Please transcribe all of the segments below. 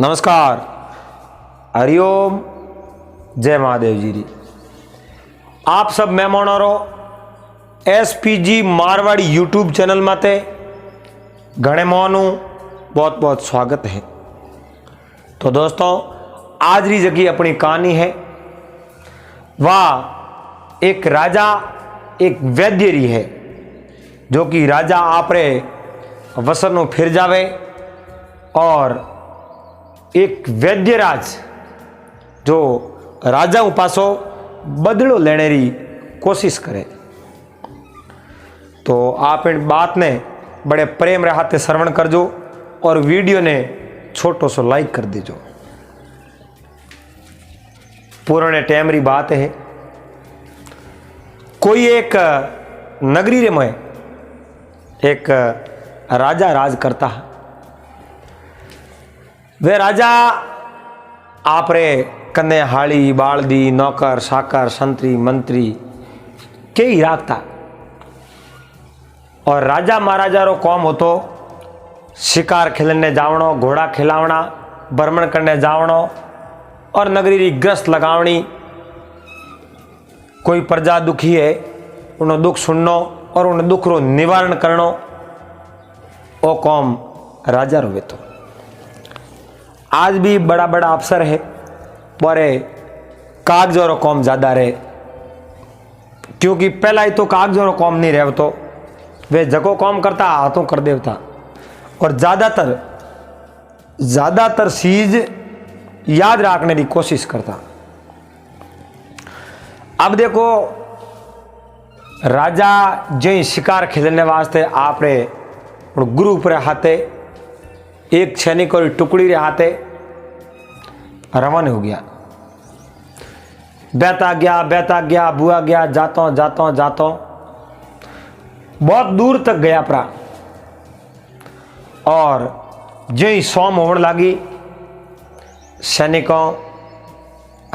नमस्कार, हरिओम, जय महादेव जी री। आप सब मेहमानों एसपीजी मारवाड़ी यूट्यूब चैनल माते घणे मोनू बहुत बहुत स्वागत है। तो दोस्तों, आज री जगी अपनी कहानी है वह एक राजा एक वैद्य री है, जो कि राजा आपरे वसनों फिर जावे और एक वैद्यराज जो राजा पासो बदलो लेने री कोशिश करे। तो आप इन बात ने बड़े प्रेम रे हाथे श्रवण करजो और वीडियो ने छोटो सो लाइक कर दीजो। पुराने टाइम री बात है, कोई एक नगरी रे में एक राजा राज करता है। वे राजा आपरे कन्ने हाड़ी बालदी नौकर साकर संतरी मंत्री के ही राखता। और राजा महाराजा रो कौम हो तो शिकार खेलने जावणो, घोड़ा खिलावना, भ्रमण करने जावणो और नगरी री ग्रस्त लगावनी। कोई प्रजा दुखी है उनो दुख सुननो और उन दुख रो निवारण करनो, ओ कौम राजा रो वेतो। आज भी बड़ा बड़ा अफसर है पर कागजों रो कौम ज्यादा रहे, क्योंकि पहला ही तो कागजों रो कौम नहीं रहे, तो वे जगो कौम करता हाथों कर देवता और ज्यादातर चीज याद रखने की कोशिश करता। अब देखो, राजा जो शिकार खेलने वास्ते आपरे गुरु पर हाथे एक सैनिक और टुकड़ी रे हाथे रवाना हो गया। बेता गया बुआ गया, जातो बहुत दूर तक गया परा। और जो ही सोम होने लगी, सैनिकों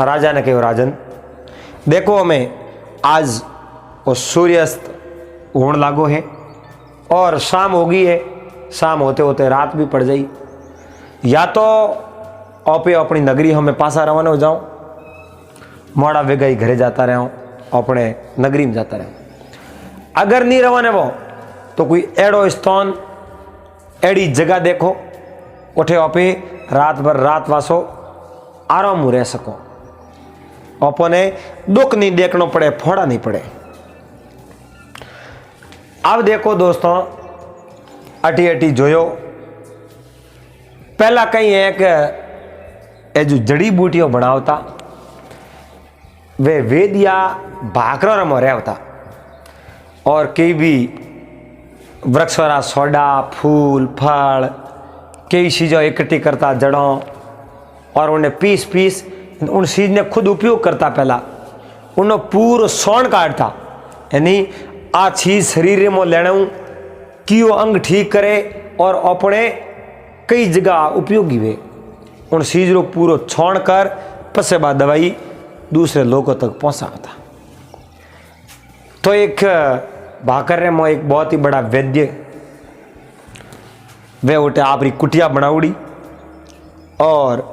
राजा ने कहा, राजन देखो, हमें आज वो सूर्यास्त होने लागो है और शाम हो गई है। शाम होते होते रात भी पड़ जाई, या तो आपे अपनी नगरी हमें पासा रवाना हो जाऊं, मोड़ा वेगा ही घरे जाता रहूं, अपने नगरी में जाता रहूं। अगर नहीं रवाने वो तो कोई एड़ो स्थान एड़ी जगह देखो, उठे आपे रात भर रात वासो आराम रह सको, अपने दुख नहीं देखना पड़े, फोड़ा नहीं पड़े। अब देखो दोस्तों, अटी जोयो पहला कहीं एक ए जो जड़ी बूटियों बनावता वे वेदिया भाकरा रमो रहता और कई भी वृक्षरा सोडा फूल फल कई चीज़ों इकट्ठी करता जड़ों और उन्हें पीस उन चीज ने खुद उपयोग करता। पहला उन्हें पूरा सोन काटता, यानी आ चीज शरीर में लेना कि वो अंग ठीक करे और अपने कई जगह उपयोगी वे उन चीज को पूरा छोड़ कर पसे बाद दवाई दूसरे लोगों तक पहुंचाता। तो एक भाकर में एक बहुत ही बड़ा वैद्य वे उठे आपरी कुटिया बनाउड़ी और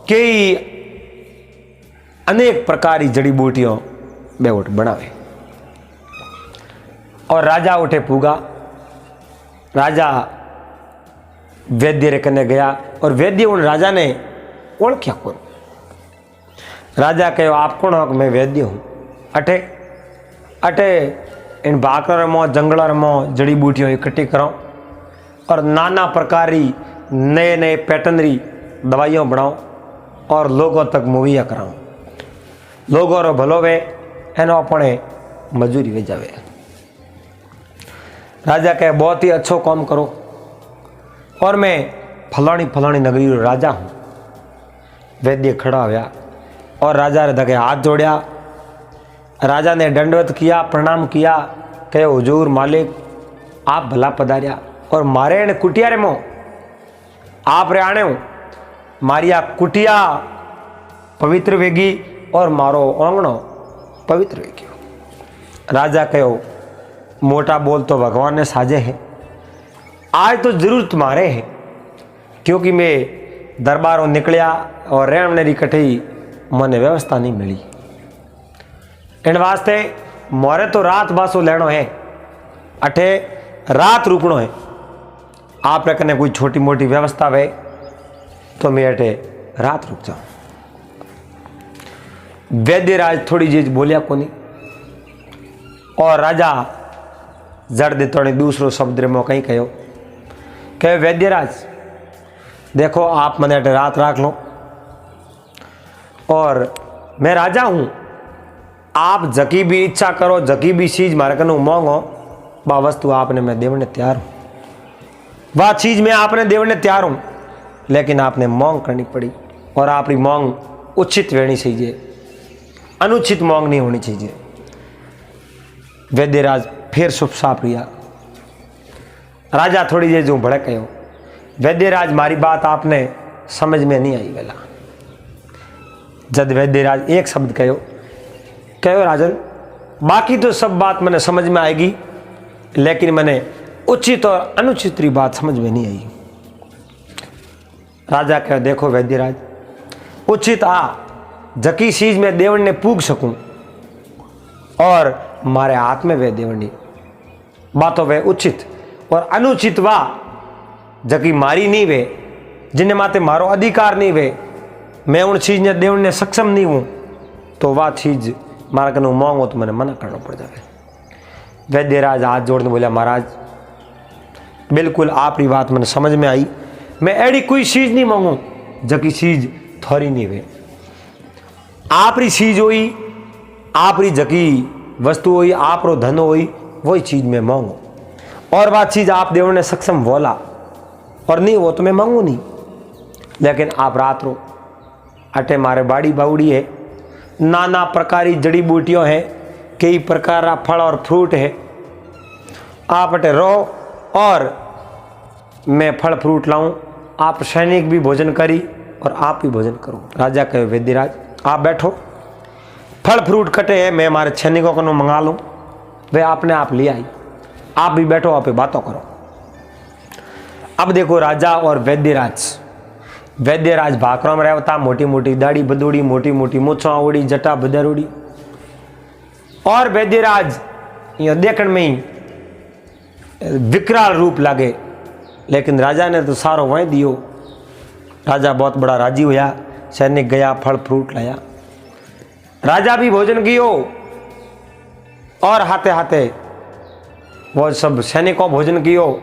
कई अनेक प्रकार की जड़ी बूटियों वे उठ बनावे। और राजा उठे पूगा, राजा वैद्य रे कने गया और वैद्य उन राजा ने ओळख्या कौन। राजा कहो, आप कौन हो? मैं वैद्य हूँ। अटे इन भाकर में जंगल में जड़ी बूटियों इकट्ठी करो और नाना प्रकार की नए नए पैटर्न री दवाइयों बनाओ और लोगों तक मुहैया कराओ। लोगों रो भलो वे एनो अपने मजूरी वे जावे। राजा कहे, बहुत ही अच्छो काम करो और मैं फलानी नगरी रो राजा हूँ। वैद्य खड़ा हुआ और राजा रे धके हाथ जोड़या। राजा ने दंडवत किया, प्रणाम किया, कहे, हुजूर मालिक आप भला पधारिया और मारे ने कुटिया रे मो आप रे आने हूँ। मारिया कुटिया पवित्र वेगी और मारो आंगणो पवित्र वेग्यो। राजा कहो, मोटा बोल तो भगवान ने साजे है, आज तो जरूर तुम्हारे है, क्योंकि मैं दरबारों निकलिया और रहने री कठी मने व्यवस्था नहीं मिली। इन वास्ते मोरे तो रात बासो लेनो है, अठे रात रुकनो है। आप कने कोई छोटी मोटी व्यवस्था है तो मैं अठे रात रुक जाऊं। वैद्यराज थोड़ी चीज बोलिया कोनी और राजा जड़ दे तोड़े दूसरो शब्द रे मो कहीं कहो कहे वैद्यराज देखो आप मने अठे रात राख लो और मैं राजा हूं, आप जकी भी इच्छा करो, जकी भी चीज मारे कनु मांगो, बा वस्तु आपने मैं देवने तैयार हूं, वह चीज मैं आपने देवने तैयार हूं, लेकिन आपने मांग करनी पड़ी और आपकी मांग उचित रहनी चाहिए, अनुचित मांग नहीं होनी चाहिए। वैद्यराज फिर शुभ साप रिया। राजा थोड़ी देर जो भड़क गयो, वैद्यराज मारी बात आपने समझ में नहीं आई वेला। जब वैद्यराज एक शब्द कहो राजन, बाकी तो सब बात मैंने समझ में आएगी, लेकिन मैंने उचित और अनुचित री बात समझ में नहीं आई। राजा कहो देखो वैद्यराज, उचित जकी चीज में देवण ने पूग सकूं और मारे हाथ में वे देवणी बातों वे उचित, और अनुचित जकी मारी नहीं वे, जिन्हें माते मारो अधिकार नहीं वे, मैं उन चीज ने देवण ने सक्षम नहीं हूं, तो वह चीज मारा कनु मांगो तो मैंने मना करना पड़ जाए। वैद्यराज हाथ जोड़ने बोला महाराज बिल्कुल आपकी बात मैंने समझ में आई, मैं ऐडी कोई चीज नहीं मांगू जकी चीज थोड़ी नहीं वे, आपरी चीज हुई, आपरी जकी वस्तु हुई, आपरो धन हुई, वही चीज मैं मांगू, और वह चीज आप देव ने सक्षम बोला और नहीं वो तो मैं मांगू नहीं। लेकिन आप रात रो अटे मारे बाड़ी बाउड़ी है, नाना प्रकार की जड़ी बूटियों है, कई प्रकार का फल और फ्रूट है, आप अटे रहो और मैं फल फ्रूट लाऊं, आप सैनिक भी भोजन करी और आप भी भोजन करो। राजा कहे वैद्यराज आप बैठो, फल फ्रूट कटे है, मैं हमारे सैनिकों को मंगा लूँ, वे आपने आप ले आई, आप भी बैठो, आप बातों करो। अब देखो राजा और वैद्यराज भाकरों में रहता, मोटी मोटी दाढ़ी बदूड़ी, मोटी मोटी मूछा उड़ी, जटा बदर उड़ी, और वैद्यराज ये देखने में ही विकराल रूप लागे, लेकिन राजा ने तो सारो वहीं दियो। राजा बहुत बड़ा राजी हुआ, सैनिक गया फल फ्रूट लाया, राजा भी भोजन कियो और हाथे हाथे वो सब सैनिकों भोजन कियो,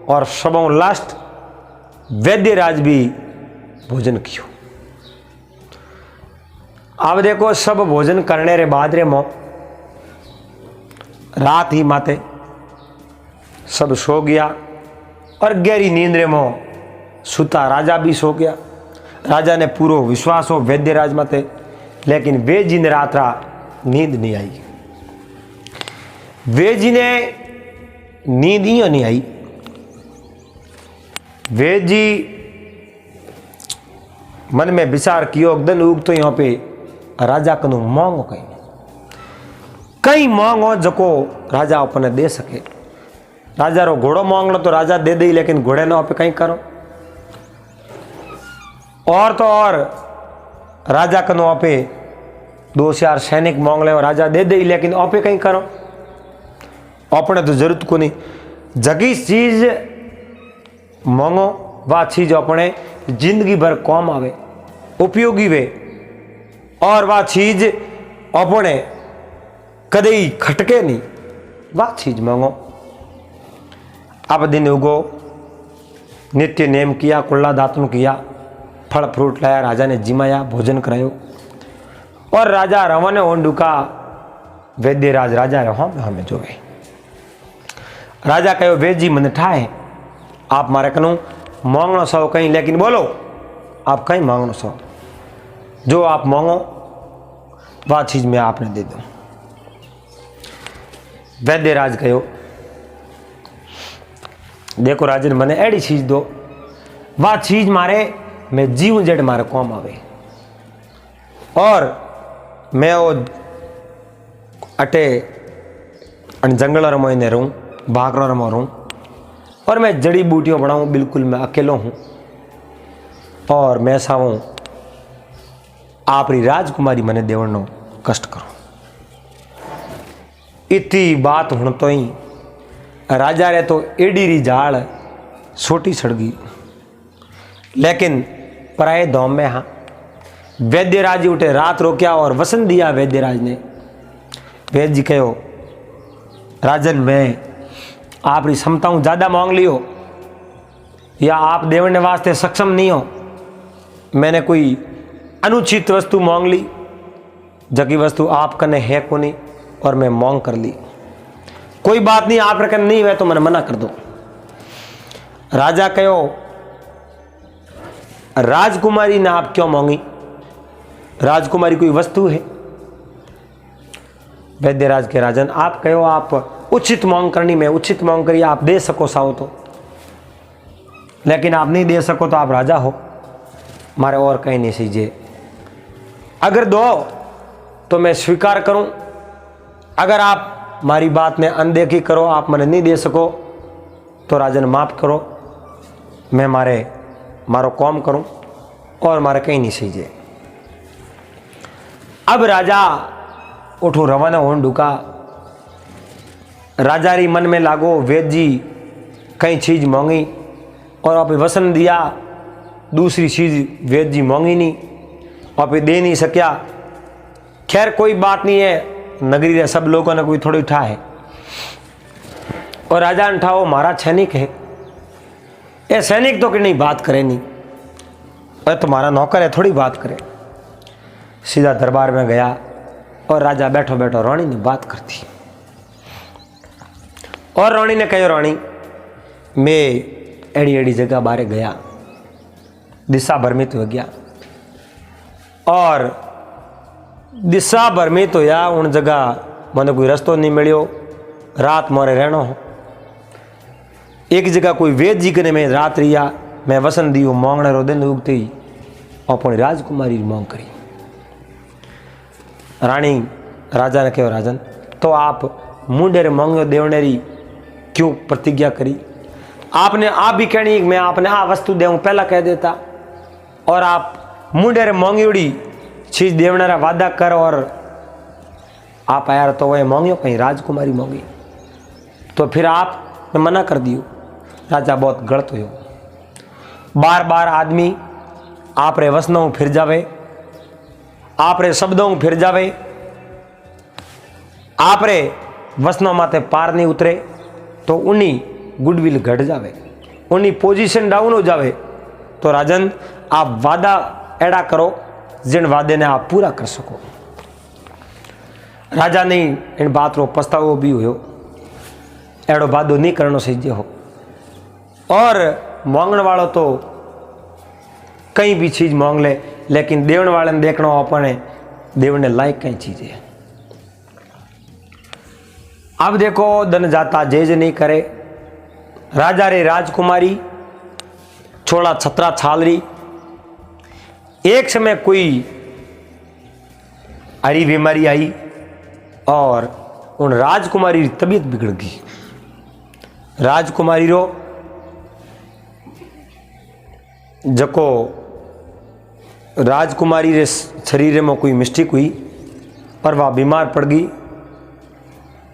और सबों लास्ट वैद्यराज भी भोजन कियो। अब देखो सब भोजन करने रे बाद रे मो रात ही माते सब सो गया और गहरी नींद रे मो सुता राजा भी सो गया। राजा ने पूरा विश्वास हो वैद्यराज माते, लेकिन वे जी ने रात नींद नहीं आई। वे जी ने नींद ही नहीं आई। वे जी मन में विचार कियो, दिन उग तो यहाँ पे राजा कनु मांगो कई मांगो जको राजा अपने दे सके। राजा रो घोड़ो मांग लो तो राजा दे दे, लेकिन घोड़े ना पे कहीं करो, और तो और राजा कनु आपे 2-4 सैनिक मांग ले और राजा दे दे, लेकिन आपे कहीं करो, अपने तो जरूरत को नहीं। जगी चीज मांगो वह चीज अपने जिंदगी भर काम आवे, उपयोगी वे, और वह चीज अपने कदे खटके नहीं, वह चीज मांगो। अब दिन उगो, नित्य नेम किया, कुल्ला दातुन किया, फल फ्रूट लाया, राजा ने जिमाया, भोजन करायो, और राजा रवाने ओंडुका वैद्यराज राजा रहो हमें जो है। राजा कहो वैद्य जी मन ठाए, आप मारे कनु मांगनो सो कहीं, लेकिन बोलो आप कहीं मांगनो सो, जो आप मांगो वह चीज मैं आपने दे दूं। वैद्यराज कहो देखो राजन मने एड़ी चीज दो, वह चीज मारे मैं जीव जेड मारे काम आवे, और मैं वो अटे जंगल रमो ने रहूं, भागरो रमो रहूं, और मैं जड़ी बूटियों बनाऊं, बिल्कुल मैं अकेलो हूं। और मैं सावूं आपरी राजकुमारी मने देवणनो कष्ट करो। इतनी बात हुण तो ही राजा रे तो एडी री जाल छोटी सड़ गई। लेकिन पराए धोम में हाँ वैद्यराज उठे रात रोक्या और वसन दिया वैद्यराज ने। वैद्य जी कहो राजन मैं आपकी क्षमताओं ज़्यादा मांग लियो या आप देवने वास्ते सक्षम नहीं हो। मैंने कोई अनुचित वस्तु मांग ली जबकि वस्तु आप कने है को नहीं और मैं मांग कर ली। कोई बात नहीं आप रकन नहीं हुए तो मैंने मना कर दो। राजा कहो राजकुमारी ने आप क्यों मांगी? राजकुमारी कोई वस्तु है? वैद्यराज के राजन आप कहो आप उचित मांग करनी में उचित मांग करिए आप दे सको साओ तो, लेकिन आप नहीं दे सको तो आप राजा हो मारे और कहीं नहीं सीजिए। अगर दो तो मैं स्वीकार करूं, अगर आप मारी बात में अनदेखी करो आप मैंने नहीं दे सको तो राजन माफ करो मैं मारो काम करूं और मारे कहीं नहीं सीजिए। अब राजा उठो रवाना होने ढुका। राजा री मन में लागो वेद जी कई चीज मांगी और आप वसन दिया, दूसरी चीज वेद जी मांगी नहीं आप दे नहीं सक्या। खैर कोई बात नहीं है, नगरी रे सब लोगों ने कोई थोड़ी उठा है और राजा ने उठाओ मारा सैनिक है। ये सैनिक तो कि नहीं बात करे नहीं, अरे तुम्हारा नौकर है थोड़ी बात करे। सीधा दरबार में गया और राजा बैठो बैठो रानी ने बात करती और रानी ने कहो रानी मैं एड़ी एड़ी जगह बारे गया, दिशा भ्रमित हो गया और दिशा भ्रमित होया उन जगह मैंने कोई रस्तो नहीं मिलियो, रात मोरे रहना हो। एक जगह कोई वेद जी कने मैं रात रिया, मैं वसन दियो मांगने रो दिन उगती अपनी राजकुमारी मांग करी। रानी राजा ने कहो राजन तो आप मुंडे रे मांगो देवनेरी क्यों प्रतिज्ञा करी? आपने आप भी कहनी मैं आपने आ वस्तु देऊँ पहला कह देता और आप मुंडे रे मांगी उड़ी चीज देवनेरा वादा कर और आप यार तो वह मांगियो कहीं राजकुमारी मांगी तो फिर आप मना कर दियो। राजा बहुत गलत हो, बार बार आदमी आप रे वसनों फिर जावे, आप रे शब्दों फिर जावे, आप रे वसनों माते पार नहीं उतरे तो उन्हीं गुडविल घट जावे, उन्हीं पोजीशन डाउन हो जावे। तो राजन आप वादा एड़ा करो जिन वादे ने आप पूरा कर सको। राजा ने इन बात रो पछतावो भी हो, एड़ो वादो नहीं करनो सही हो और मांगण वालों तो कहीं भी चीज मांग ले लेकिन देवण वाले ने देखना अपने देवने लायक कई चीज है। अब देखो धन जाता जेज नहीं करे। राजा रे राजकुमारी छोड़ा छतरा छाल रही। एक समय कोई हरी बीमारी आई और उन राजकुमारी की तबीयत बिगड़ गई। राजकुमारी रो जको राजकुमारी रे शरीर में कोई मिस्टेक हुई और वह बीमार पड़ गई,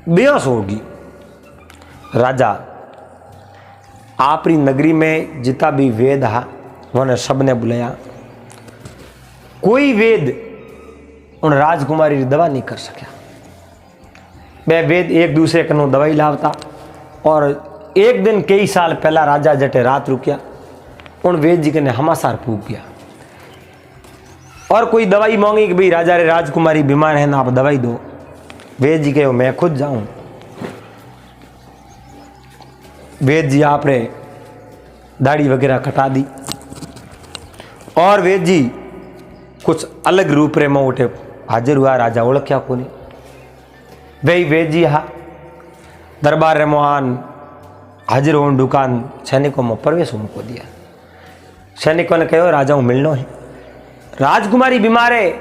बेहोश हो गई। राजा आपरी नगरी में जितना भी वेद हा उन्हें सबने बुलाया, कोई वेद उन राजकुमारी की दवा नहीं कर सका। वे वेद एक दूसरे कनो दवाई लावता और एक दिन कई साल पहला राजा जटे रात रुकिया उन वेद जी के ने हमासार फूक गया और कोई दवाई मांगी कि भाई राजा रे राजकुमारी बीमार है ना आप दवाई दो। वेद जी कहो मैं खुद जाऊं। वेद जी आप रे दाढ़ी वगैरह कटा दी और वेद जी कुछ अलग रूप रे में उठे हाजिर हुआ। राजा ओळख्या कोनी। वही वेद जी हा दरबार रे मोहान हाजिर होने दुकान सैनिकों में प्रवेश उनको दिया। सैनिकों ने कहो राजा हूँ मिलना है, राजकुमारी बीमार है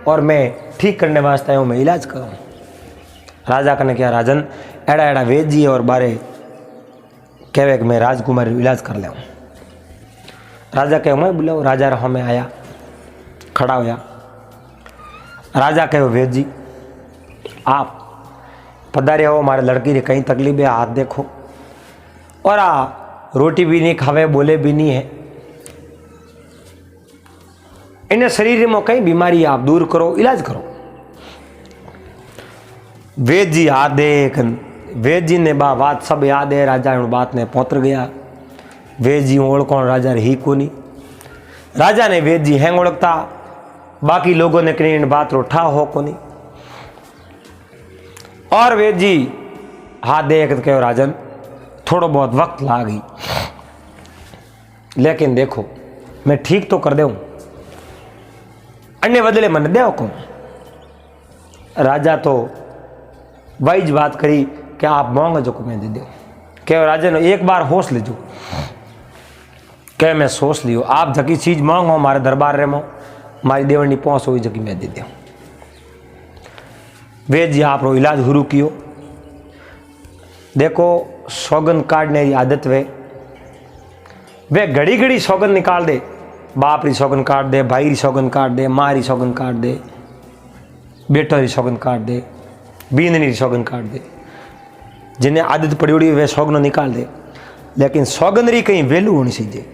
और मैं ठीक करने वास्ते आया हूँ, मैं इलाज करूँ। राजा ने कहा राजन एड़ा एड़ा वेद जी और बारे कहे कि मैं राजकुमारी इलाज कर ले। राजा कहो मैं बुलाओ। राजा रहा में आया, खड़ा होया। राजा कहो वेद जी आप पधारे हो, हमारे लड़की रे कहीं तकलीफ है, हाथ देखो। और रोटी भी नहीं खावे, बोले भी नहीं है, इन्हें शरीर में कई बीमारी आप दूर करो, इलाज करो। वेद जी हाथ देख, वेद जी ने बात सब याद है। राजा उन बात ने पहुंच गया। वेद जी ओळखो राजा ही कोनी। राजा ने वेद जी हैंग ओळखता, बाकी लोगों ने कहीं इन बात रोठा हो कोनी। और वेद जी हाथ देख कहो राजन थोड़ो बहुत वक्त लागी, लेकिन देखो मैं ठीक तो कर दूं, अन्य बदले मन दे को। राजा तो वाइज बात करी कि आप मांगो जो को मैं दे दूं। कहो राजन एक बार होश लीजो। कह मैं सोच लियो, आप जकी चीज मांगो हमारे दरबार रे मो, मारी देवनी पहुंच हुई जकी मैं दे दूं। वेद जी आप रो इलाज शुरू कियो। देखो सौगंध काटने की आदत वे घड़ी घड़ी सौगंध निकाल दे, बाप री सौगंध काट दे, भाई री सौगंध काट दे, माँ री सौगंध काट दे, बेटो री सौगंध काट दे, बींदनी री सौगंध काट दे। जिन्हें आदत पड़ी हुई वे सौगंध निकाल दे, लेकिन सौगंध री कहीं वैल्यू होनी चाहिए।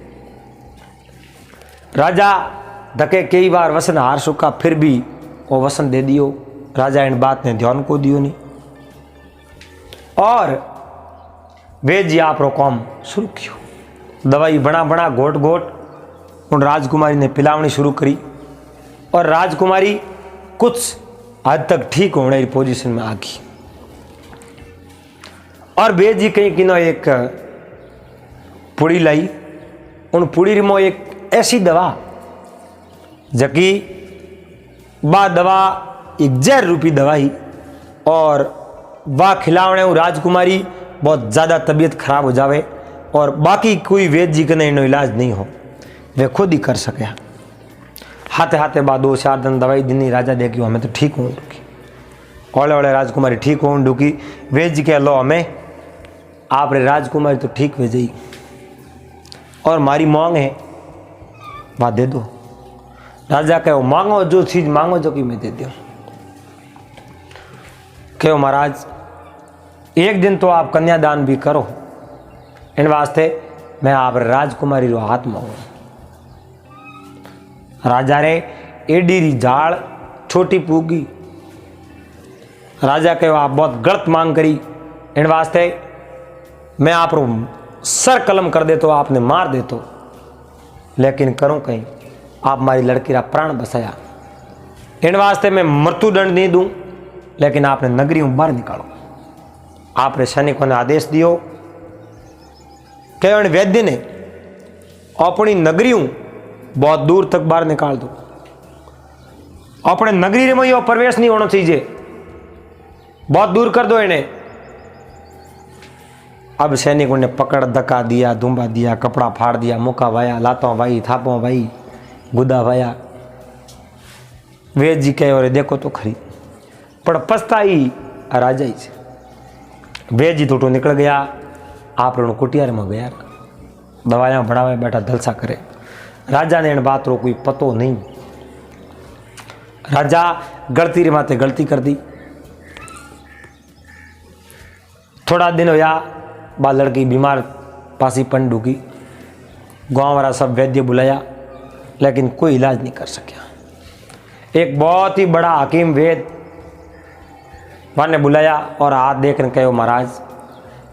राजा धके कई बार वसन हार चुका, फिर भी वो वसन दे दियो। राजा इन बात ने ध्यान को दियो नहीं। और वेद जी आप रो काम शुरू कियो। दवाई बना बना घोट घोट उन राजकुमारी ने पिलावनी शुरू करी। और राजकुमारी कुछ हद तक ठीक होने की पोजीशन में आ गई। और वेद जी कहीं किनो एक पुड़ी लाई। उन पुड़ी में एक ऐसी दवा जकी बा दवा एक जहर रूपी दवा ही, और वाह खिलावने राजकुमारी बहुत ज़्यादा तबीयत खराब हो जावे और बाकी कोई वेद जी के इनो इलाज नहीं हो, वे खुद ही कर सके। हाथे हाथे बाद 2-4 दिन दवाई दिनी। राजा देखियो हमें तो ठीक हो डूकी, ओले ओले राजकुमारी ठीक हो डूकी। वेद जी कह लो हमें आप रे राजकुमारी तो ठीक हो जाई, और मारी मांग है वह दे दो। राजा कहो मांगो जो चीज मांगो जो कि मैं दे दूं। कहो महाराज एक दिन तो आप कन्यादान भी करो, इन वास्ते मैं आप राजकुमारी रो हाथ मांगू। राजा रे एडी री जाड़ छोटी पूगी। राजा कहो आप बहुत गलत मांग करी, इन वास्ते मैं आप रो सर कलम कर दे तो आपने मार दे तो, लेकिन करूं कहीं आप हमारी लड़की रा प्राण बसाया। इन वास्ते मैं मृत्यु दंड नहीं दूं, लेकिन आपने नगरी बाहर निकालो। आपने सैनिकों ने आदेश दियो कि वैद्य ने अपनी नगरी बहुत दूर तक बाहर निकाल दो। अपने नगरी में यो प्रवेश नहीं होना चाहिए, बहुत दूर कर दो इन्हें। अब सैनिकों ने पकड़ धक्का दिया, धुंबा दिया, कपड़ा फाड़ दिया, मुका वाया, लातों वाई, थापों वाई, गुदा वाया। वेद जी कहे और देखो तो खरी पर पछताई राजा ही से। वेद जी तो निकल गया, आप रण कुटियार में गया, दवाइयाँ बढ़ावे बैठा धलसा करे। राजा ने इन बात रो कोई पतो नहीं। राजा गलती रे माते गलती कर दी। थोड़ा दिन होया बा लड़की बीमार पासी पन डूकी। गांव वाला सब वैद्य बुलाया, लेकिन कोई इलाज नहीं कर सका। एक बहुत ही बड़ा हकीम वेद ने बुलाया और हाथ देखने कहो महाराज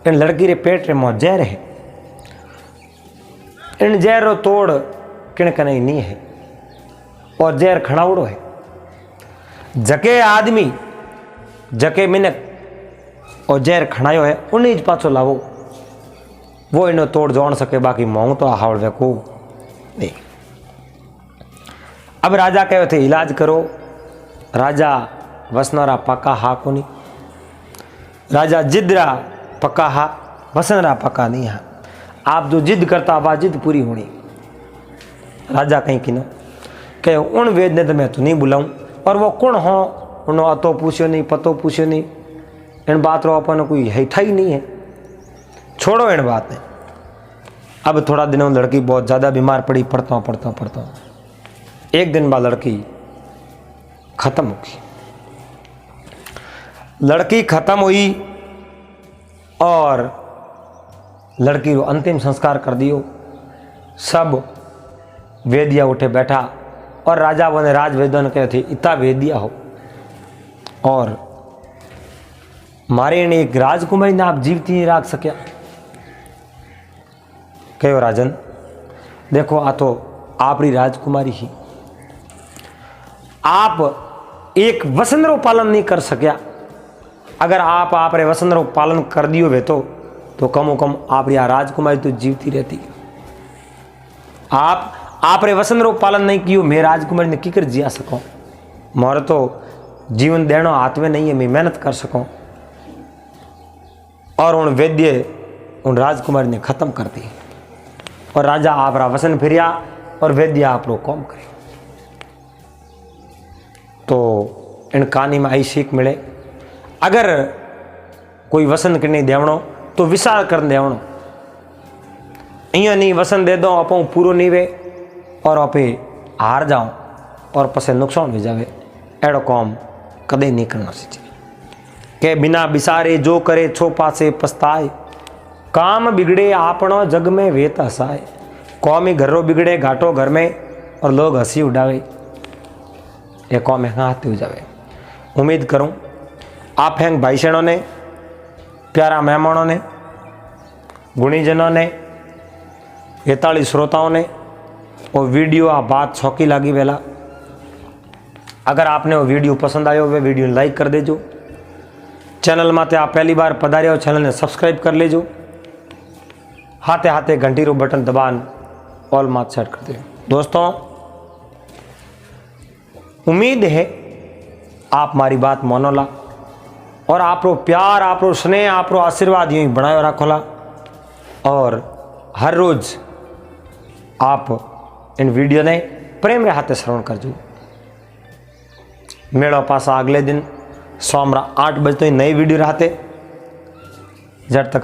इन लड़की रे पेट रे मो जहर है, इन जहर रो तोड़ किण कने नहीं है, और जहर खणावड़ो है। जके आदमी जके मिनक और जहर खणायो है उन्हें ज पाछो लावो, वो इनो तोड़ जोड़ सके, बाकी मोंग तो हावड़े को नहीं। अब राजा कहे थे इलाज करो। राजा वसनरा पक्का हा को नहीं। राजा जिद्रा पक्का हा, वसनरा पक्का नहीं हा। आप जो जिद करता वह जिद पूरी होनी। राजा कहीं कि कहे उन वेद ने तो मैं तो नहीं बुलाऊं, और वो कौन हो उन्हों अतो पूछो नहीं, पतो पूछो नहीं, इन बात रो अपन कोई हैठा ही नहीं है। छोड़ो इन बात ने। अब थोड़ा दिनों लड़की बहुत ज़्यादा बीमार पड़ी, पढ़ता एक दिन बाद लड़की ख़त्म हो गई। लड़की ख़त्म हुई और लड़की को अंतिम संस्कार कर दियो। सब वेदिया उठे बैठा और राजा बने राजवेदों ने कहे थे इतना वेदिया हो और मारे ने एक राजकुमारी ने आप जीवती नहीं राख सक्या। कहो राजन देखो आ तो आपरी राजकुमारी ही, आप एक वसन रो पालन नहीं कर सक्या। अगर आप आपरे वसन रो पालन कर दियो वे तो कमो कम आपरी आ राजकुमारी तो जीवती रहती। आपरे वसन रो पालन नहीं कियो, मैं राजकुमारी ने की कर जिया सको। मोर तो जीवन देनो हाथ में नहीं है, मैं मेहनत कर सकूं। और उन वैद्य उन राजकुमारी ने खत्म कर दी और राजा आपरा वसन फिरिया और वैद्य आपरो कौम करे। तो इन कहानी में आई सीख मिले, अगर कोई वसन के नहीं देवणो तो विचार कर देवणो। इं नहीं वसन दे दो आप पूरो नहीं वे और आपे हार जाओ और पसे नुकसान हो जाए, एड़ो काम कदे नहीं करना चाहिए। के बिना बिसारे जो करे छो पासे पछताए, काम बिगड़े आपनो जग में वेत हसाए। कौमी घरों बिगड़े घाटो घर में और लोग हंसी उड़ावे, ये कौम हाथ हो जावे। उम्मीद करूं आप हैं भाई बहनों ने, प्यारा मेहमानों ने, गुणीजनों ने, 43 श्रोताओं ने वो वीडियो आ बात छौकी लगी वेला। अगर आपने वो वीडियो पसंद आयो वे वीडियो लाइक कर देजो। चैनल माते आप पहली बार पधारे हो चैनल ने सब्सक्राइब कर लेजो। हाथे हाथे घंटी रो बटन दबान ऑल मात सेट कर दे। दोस्तों उम्मीद है आप मारी बात मानोला और आपरो प्यार, आपरो स्नेह, आपरो आशीर्वाद यूं ही बनाए रखोला और हर रोज आप इन वीडियो ने प्रेम रे हाथे श्रवण करजो। मेरा पासा अगले दिन सोमवार 8 बजे तो नई वीडियो रहते। जब तक